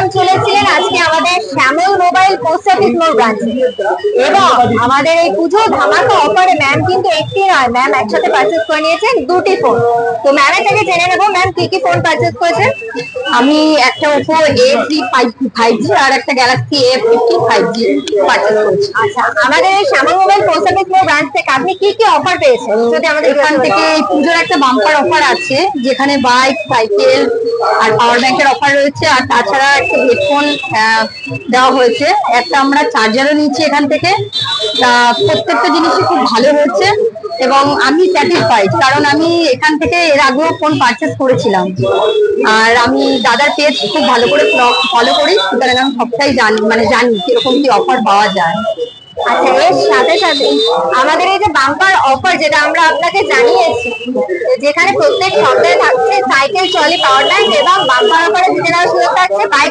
Madam চলেছিলেন আজকে আমাদের শ্যামল mobile post office মোড় ব্রাঞ্চে এবং আমাদের এই পুজো ধামাকা অফারে ম্যাম কিন্তু একটি নয়, ম্যাম একসাথে পারচেজ করে নিয়েছেন দুটি ফোন। তো ম্যামের থেকে জেনে নেবো ম্যাম কি কি ফোন পারচেজ করেছেন। আমি একটা ওপো A3 5G আর একটা গ্যালাক্সি A50 5G পারচেজ করেছি। আচ্ছা, আমাদের এই শ্যামল মোবাইল পোস্ট অফিস মোড় ব্রাঞ্চ থেকে আপনি কি কি অফার পেয়েছেন যদি আমাদের এখান থেকে পুজোর একটা বাম্পার অফার আছে, যেখানে বাইক, সাইকেল আর পাওয়ার ব্যাংকের অফার রয়েছে। আর তাছাড়া একটা হেডফোন দেওয়া হয়েছে, একটা আমরা চার্জারও নিয়েছি এখান থেকে। প্রত্যেকটা জিনিসই খুব ভালো হয়েছে এবং আমি স্যাটিসফাইড, কারণ আমি এখান থেকে এর আগেও ফোন পারচেস করেছিলাম। আর আমি দাদার পেজ খুব ভালো করে ফলো করি, সুতরাং আমি সবটাই জানি কিরকম কি অফার পাওয়া যায়। আচ্ছা, এর সাথে সাথে আমাদের এই যে বাম্পার অফার যেটা আমরা আপনাকে জানিয়েছি, যেখানে প্রত্যেক সপ্তাহে থাকছে সাইকেল, ট্রলি, পাওয়ার ব্যাংক এবং বাম্পার অফারে জিতে নেওয়ার সুযোগ থাকছে বাইক